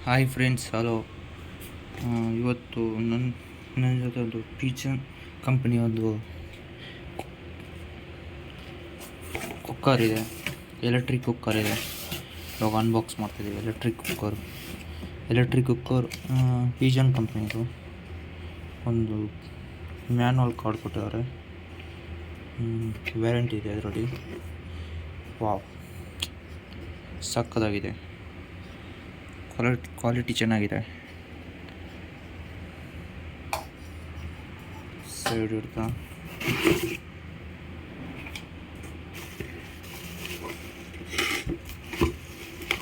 Hi friends, hello. ಇವತ್ತು ನನ್ನ ಜೊತೆ ಒಂದು ಪಿಜನ್ ಕಂಪ್ನಿ ಒಂದು ಕುಕ್ಕರ್ ಇದೆ, ಎಲೆಕ್ಟ್ರಿಕ್ ಕುಕ್ಕರ್ ಇದೆ. ಇವಾಗ ಅನ್ಬಾಕ್ಸ್ ಮಾಡ್ತಿದ್ದೀವಿ. ಎಲೆಕ್ಟ್ರಿಕ್ ಕುಕ್ಕರ್ ಪಿಜನ್ ಕಂಪ್ನಿದು. ಒಂದು ಮ್ಯಾನ್ಯಲ್ ಕಾರ್ಡ್ ಕೊಟ್ಟಿದ್ದಾರೆ, ವ್ಯಾರಂಟಿ ಇದೆ ಅದರಲ್ಲಿ. ವಾವ್, ಸಕ್ಕತ್ತಾಗಿದೆ. ಕ್ವಾಲಿಟಿ ಚೆನ್ನಾಗಿದೆ. ಸೈಡ್ ಇಡ್ತಾ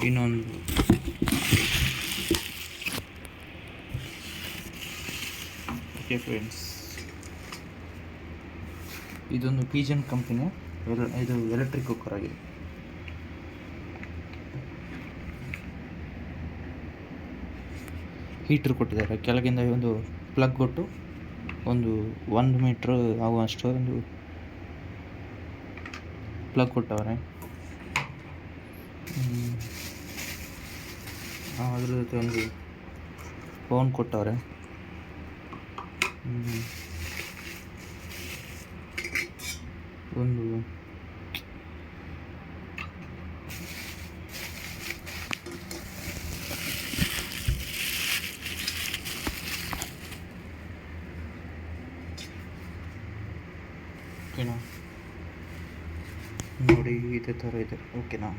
ಇನ್ನೊಂದು ಓಕೆ ಫ್ರೆಂಡ್ಸ್, ಇದೊಂದು ಪಿಜನ್ ಕಂಪನಿ. ಇದು ಎಲೆಕ್ಟ್ರಿಕ್ ಕುಕ್ಕರ್ ಆಗಿದೆ. ಹೀಟ್ರ್ ಕೊಟ್ಟಿದ್ದಾರೆ. ಕೆಳಗಿಂದ ಒಂದು ಪ್ಲಗ್ ಕೊಟ್ಟು ಒಂದು 1 ಮೀಟ್ರ್ ಆಗುವಷ್ಟು ಒಂದು ಪ್ಲಗ್ ಕೊಟ್ಟವ್ರೆ. ಅದ್ರ ಜೊತೆ ಒಂದು ಫೋನ್ ಕೊಟ್ಟವ್ರೆ. ಒಂದು ಓಕೆನಾ, ನೋಡಿ ಇದೇ ಥರ ಇದೆ. ಓಕೆನಾ,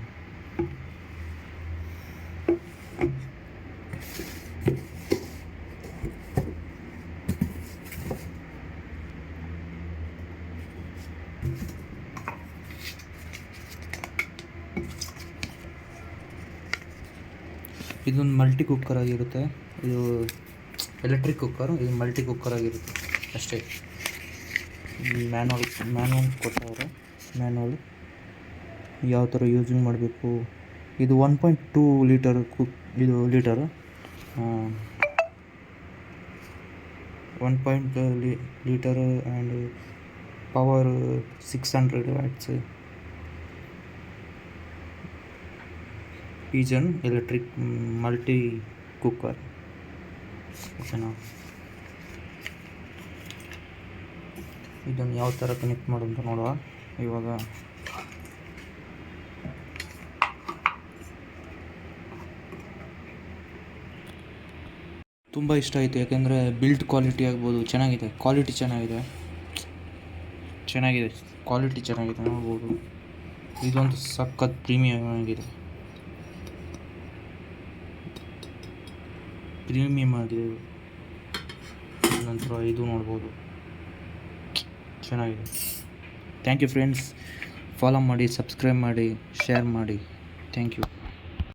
ಇದೊಂದು ಮಲ್ಟಿ ಕುಕ್ಕರ್ ಆಗಿರುತ್ತೆ. ಇದು ಎಲೆಕ್ಟ್ರಿಕ್ ಕುಕ್ಕರ್, ಇದು ಮಲ್ಟಿ ಕುಕ್ಕರ್ ಆಗಿರುತ್ತೆ ಅಷ್ಟೇ. ಮ್ಯಾನ್ಯಲ್ ಕೊಟ್ಟವ್ರೆ. ಮ್ಯಾನ್ಯಲ್ ಯಾವ ಥರ ಯೂಸಿಂಗ್ ಮಾಡಬೇಕು. ಇದು 1.2 ಲೀಟರ್ ಇದು litre 1.2 litre and power 600 watts. Pigeon electric multi cooker. ಓಕೆನಾ, ಇದನ್ನು ಯಾವ ಥರ ಕನೆಕ್ಟ್ ಮಾಡೋದು ಅಂತ ನೋಡುವ. ಇವಾಗ ತುಂಬ ಇಷ್ಟ ಆಯಿತು, ಯಾಕೆಂದರೆ ಬಿಲ್ಡ್ ಕ್ವಾಲಿಟಿ ಆಗ್ಬೋದು, ಚೆನ್ನಾಗಿದೆ. ಕ್ವಾಲಿಟಿ ಚೆನ್ನಾಗಿದೆ ನೋಡ್ಬೋದು. ಇದೊಂದು ಸಖತ್ ಪ್ರೀಮಿಯಮ್ ಆಗಿದೆ. ನಂತರ ಇದು ನೋಡ್ಬೋದು, ಚೆನ್ನಾಗಿದೆ. Thank you friends. ಫಾಲೋ ಮಾಡಿ, ಸಬ್ಸ್ಕ್ರೈಬ್ ಮಾಡಿ, ಶೇರ್ ಮಾಡಿ. Thank you.